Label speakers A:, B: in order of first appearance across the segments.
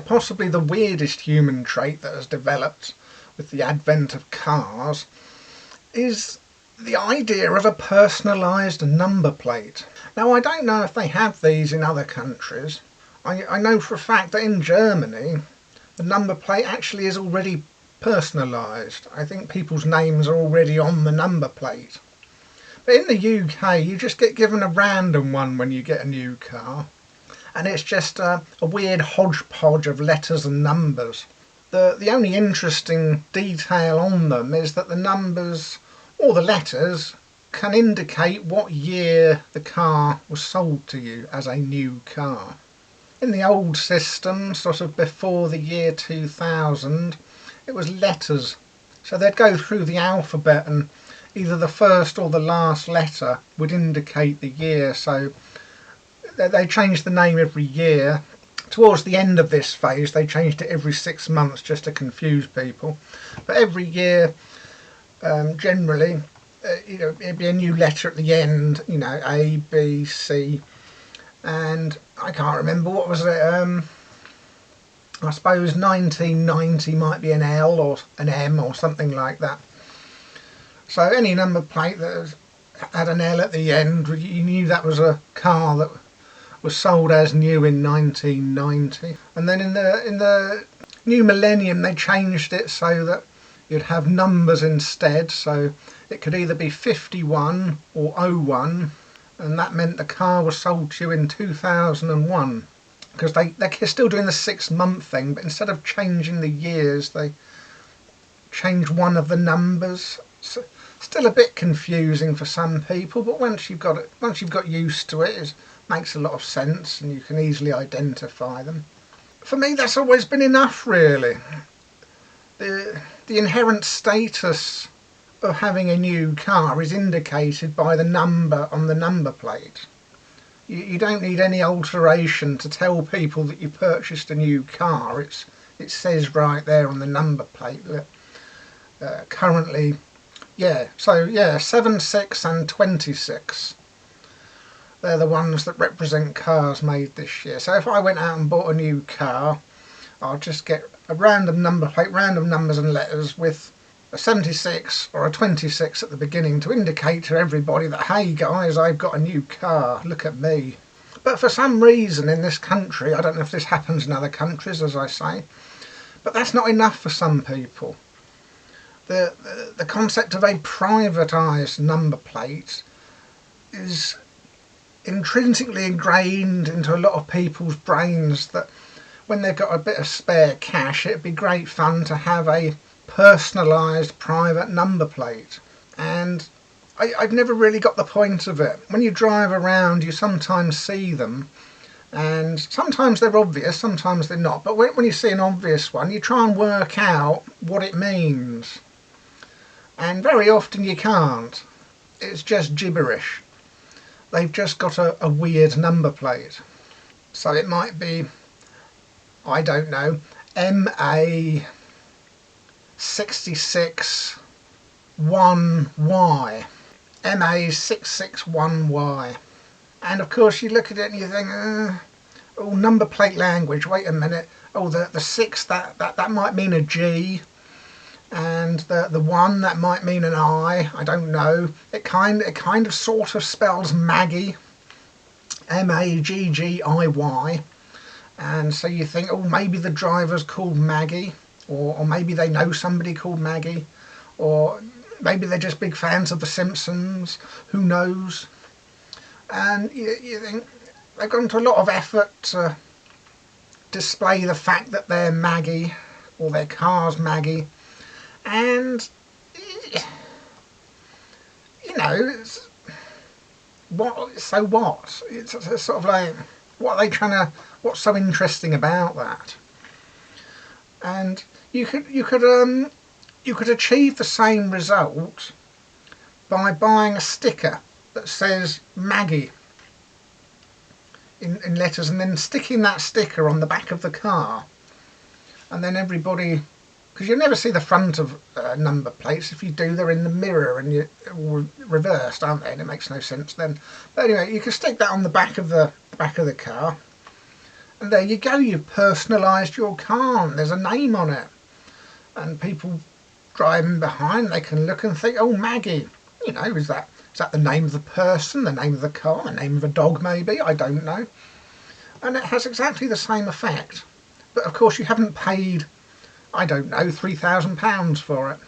A: possibly the weirdest human trait that has developed with the advent of cars is the idea of a personalised number plate. Now, I don't know if they have these in other countries. I know for a fact that in Germany the number plate actually is already personalised. I think people's names are already on the number plate. But in the UK you just get given a random one when you get a new car, and it's just a weird hodgepodge of letters and numbers. The only interesting detail on them is that the numbers or the letters can indicate what year the car was sold to you as a new car. In the old system, sort of before the year 2000, it was letters. So they'd go through the alphabet and either the first or the last letter would indicate the year. So they changed the name every year. Towards the end of this phase they changed it every 6 months just to confuse people. But every year, generally, it'd be a new letter at the end, A, B, C, and I can't remember, what was it, I suppose 1990 might be an L or an M or something like that. So any number plate that had an L at the end, you knew that was a car that was sold as new in 1990. And then in the new millennium they changed it so that you'd have numbers instead, so it could either be 51 or 01, and that meant the car was sold to you in 2001. Because they're still doing the 6 month thing, but instead of changing the years they changed one of the numbers. So, still a bit confusing for some people, but once you've got used to it, it makes a lot of sense and you can easily identify them. For me that's always been enough, really. The inherent status of having a new car is indicated by the number on the number plate. You don't need any alteration to tell people that you purchased a new car. It says right there on the number plate that currently, 7, 6 and 26. They're the ones that represent cars made this year. So if I went out and bought a new car, I'll just get a random number plate, random numbers and letters with a 76 or a 26 at the beginning to indicate to everybody that, hey guys, I've got a new car, look at me. But for some reason in this country, I don't know if this happens in other countries, as I say, but that's not enough for some people. The concept of a privatised number plate is intrinsically ingrained into a lot of people's brains that when they've got a bit of spare cash, it'd be great fun to have a personalised private number plate. And I've never really got the point of it. When you drive around you sometimes see them, and sometimes they're obvious, sometimes they're not, but when you see an obvious one you try and work out what it means, and very often you can't. It's just gibberish. They've just got a weird number plate. So it might be, I don't know, MA 66 1Y, MA 661Y, and of course you look at it and you think, oh, number plate language, wait a minute, oh, the 6, that might mean a G, and the 1, that might mean an I don't know. It kind of sort of spells Maggie, MAGGIY, and so you think, oh, maybe the driver's called Maggie, or maybe they know somebody called Maggie, or maybe they're just big fans of The Simpsons, who knows. And you think they've gone to a lot of effort to display the fact that they're Maggie, or their car's Maggie, and it's, so what? It's sort of like, what are they trying to, what's so interesting about that? And you could achieve the same result by buying a sticker that says Maggie in letters, and then sticking that sticker on the back of the car, and then everybody, because you never see the front of number plates. If you do, they're in the mirror and you're reversed, aren't they? And it makes no sense then. But anyway, you can stick that on the back of the car, And there you go, you've personalised your car and there's a name on it. And people driving behind, they can look and think, oh, Maggie, you know, is that the name of the person, the name of the car, the name of a dog maybe, I don't know. And it has exactly the same effect. But of course you haven't paid, I don't know, £3,000 for it.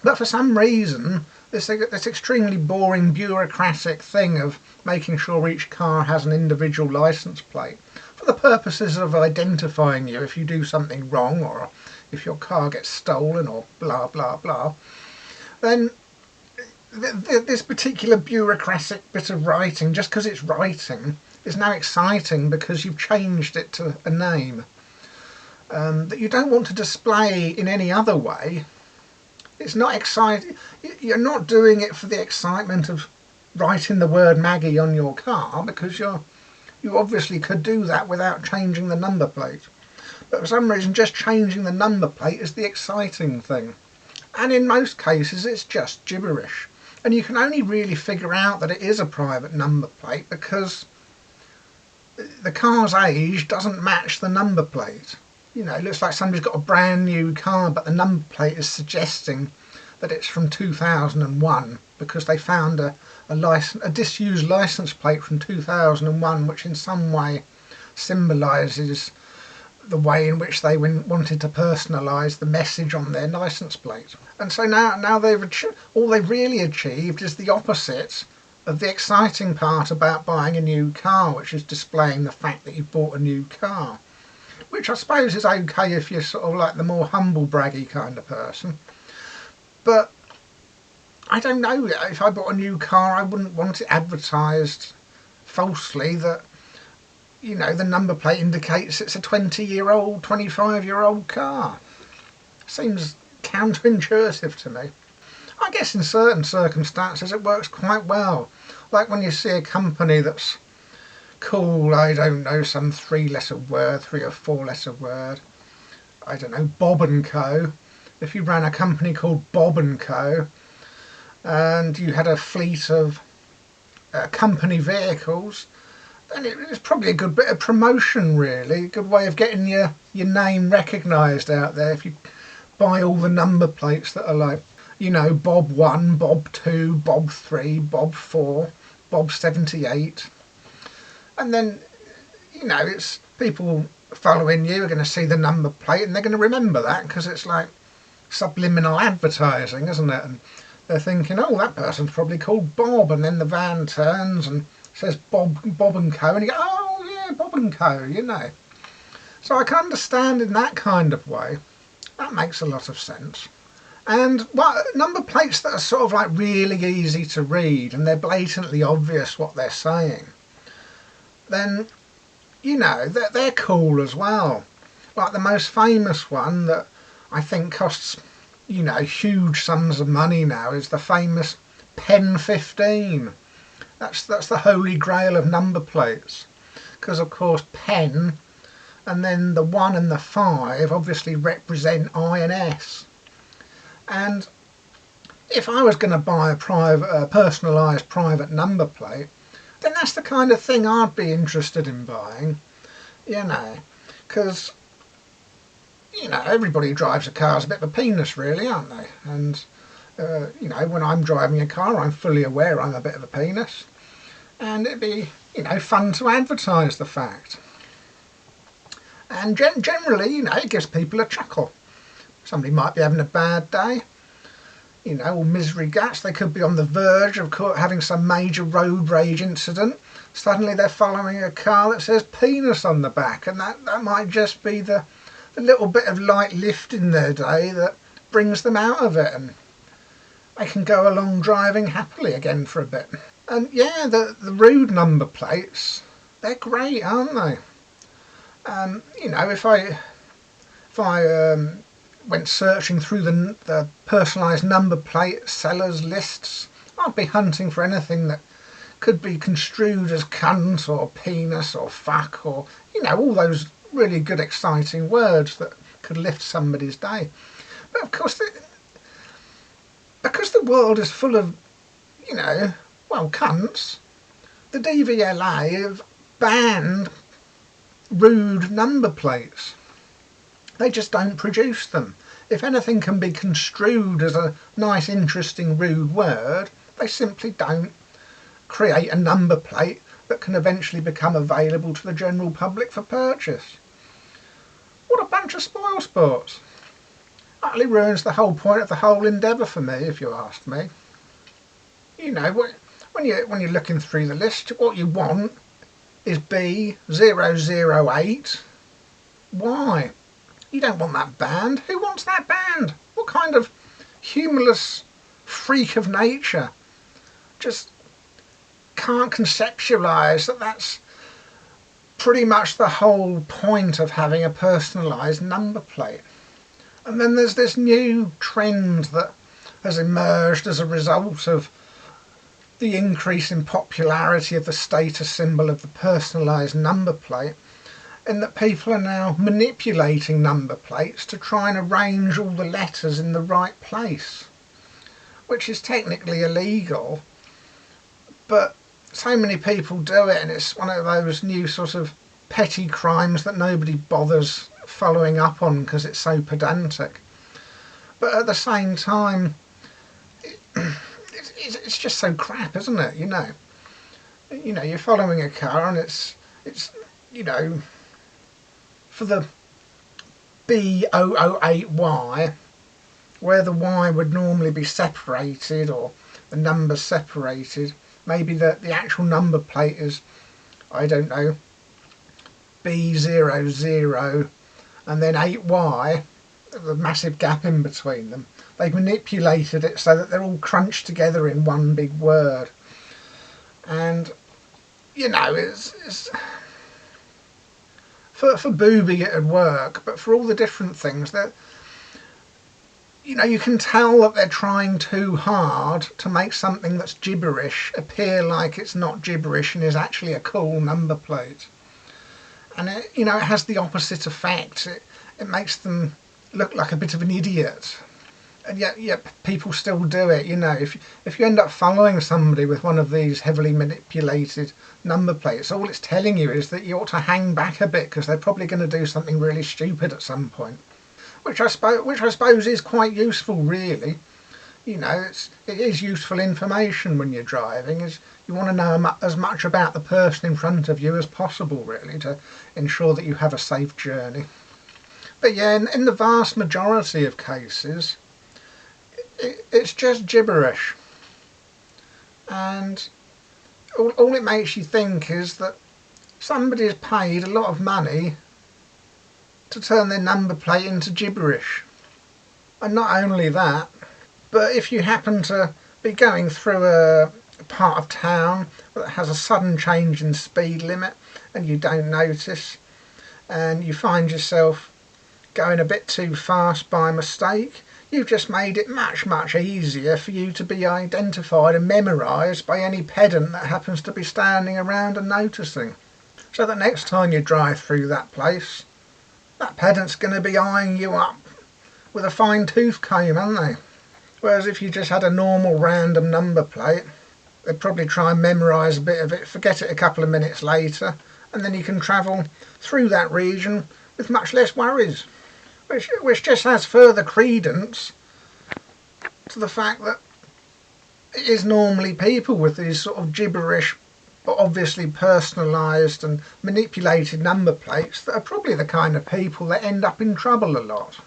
A: But for some reason, this extremely boring bureaucratic thing of making sure each car has an individual licence plate for the purposes of identifying you if you do something wrong or if your car gets stolen or blah blah blah, then this particular bureaucratic bit of writing, just because it's writing, is now exciting because you've changed it to a name that you don't want to display in any other way. It's not exciting. You're not doing it for the excitement of writing the word Maggie on your car, because you obviously could do that without changing the number plate. But for some reason, just changing the number plate is the exciting thing. And in most cases, it's just gibberish. And you can only really figure out that it is a private number plate because the car's age doesn't match the number plate. You know, it looks like somebody's got a brand new car, but the number plate is suggesting that it's from 2001 because they found a disused license plate from 2001, which in some way symbolises the way in which they wanted to personalise the message on their licence plate. And so now all they've really achieved is the opposite of the exciting part about buying a new car, which is displaying the fact that you've bought a new car. Which I suppose is okay if you're sort of like the more humble braggy kind of person. But I don't know, if I bought a new car I wouldn't want it advertised falsely that, you know, the number plate indicates it's a 20-year-old, 25-year-old car. Seems counterintuitive to me. I guess in certain circumstances it works quite well. Like when you see a company that's called, I don't know, some 3 or 4-letter word, I don't know, Bob and Co. If you ran a company called Bob and Co. and you had a fleet of company vehicles, then it's probably a good bit of promotion, really, a good way of getting your name recognised out there. If you buy all the number plates that are like, you know, Bob 1, Bob 2, Bob 3, Bob 4, Bob 78. And then, you know, it's people following you are going to see the number plate and they're going to remember that because it's like subliminal advertising, isn't it? And they're thinking, oh, that person's probably called Bob, and then the van turns and says Bob and Co. and you go, oh yeah, Bob and Co, you know. So I can understand in that kind of way. That makes a lot of sense. And number plates that are sort of like really easy to read and they're blatantly obvious what they're saying, then, you know, they're cool as well. Like the most famous one that I think costs, you know, huge sums of money now is the famous Pen 15. That's the holy grail of number plates. Because of course pen and then the 1 and the 5 obviously represent I and S. And if I was going to buy a personalised private number plate, then that's the kind of thing I'd be interested in buying, you know, because, you know, everybody who drives a car is a bit of a penis, really, aren't they? And, you know, when I'm driving a car, I'm fully aware I'm a bit of a penis, and it'd be, you know, fun to advertise the fact. And generally, you know, it gives people a chuckle. Somebody might be having a bad day, you know, all misery guts. They could be on the verge of having some major road rage incident. Suddenly they're following a car that says penis on the back, and that might just be the little bit of light lift in their day that brings them out of it, and they can go along driving happily again for a bit. And yeah, the rude number plates, they're great, aren't they? You know, if I went searching through the personalised number plate sellers lists, I'd be hunting for anything that could be construed as cunt or penis or fuck or, you know, all those really good exciting words that could lift somebody's day. But of course, because the world is full of, you know, well, cunts, the DVLA have banned rude number plates. They just don't produce them. If anything can be construed as a nice, interesting, rude word, they simply don't create a number plate that can eventually become available to the general public for purchase. What a bunch of spoilsports. Utterly ruins the whole point of the whole endeavour for me, if you ask me. You know, when you're looking through the list, what you want is B008. Why? You don't want that band. Who wants that band? What kind of humorless freak of nature just can't conceptualise that that's pretty much the whole point of having a personalised number plate? And then there's this new trend that has emerged as a result of the increase in popularity of the status symbol of the personalised number plate, in that people are now manipulating number plates to try and arrange all the letters in the right place, which is technically illegal, but so many people do it, and it's one of those new sort of petty crimes that nobody bothers following up on because it's so pedantic. But at the same time, it's just so crap, isn't it? You know, you're following a car and it's you know, for the B008Y, where the Y would normally be separated or the numbers separated, maybe the actual number plate is, I don't know, B00 and then 8Y, the massive gap in between them. They've manipulated it so that they're all crunched together in one big word. And, you know, it's for booby it'd work, but for all the different things that, you know, you can tell that they're trying too hard to make something that's gibberish appear like it's not gibberish and is actually a cool number plate. And it, you know, it has the opposite effect. It makes them look like a bit of an idiot. And yet people still do it. You know, if you end up following somebody with one of these heavily manipulated number plates, all it's telling you is that you ought to hang back a bit because they're probably going to do something really stupid at some point. Which I suppose is quite useful, really. You know, it is useful information when you're driving. You want to know as much about the person in front of you as possible, really, to ensure that you have a safe journey. But yeah, in the vast majority of cases, it's just gibberish. And all it makes you think is that somebody's paid a lot of money to turn their number plate into gibberish. And not only that, but if you happen to be going through a part of town that has a sudden change in speed limit and you don't notice, and you find yourself going a bit too fast by mistake, you've just made it much easier for you to be identified and memorised by any pedant that happens to be standing around and noticing. So that next time you drive through that place, that pedant's going to be eyeing you up with a fine tooth comb, aren't they? Whereas if you just had a normal random number plate, they'd probably try and memorise a bit of it, forget it a couple of minutes later, and then you can travel through that region with much less worries. Which just has further credence to the fact that it is normally people with these sort of gibberish but obviously personalised and manipulated number plates that are probably the kind of people that end up in trouble a lot.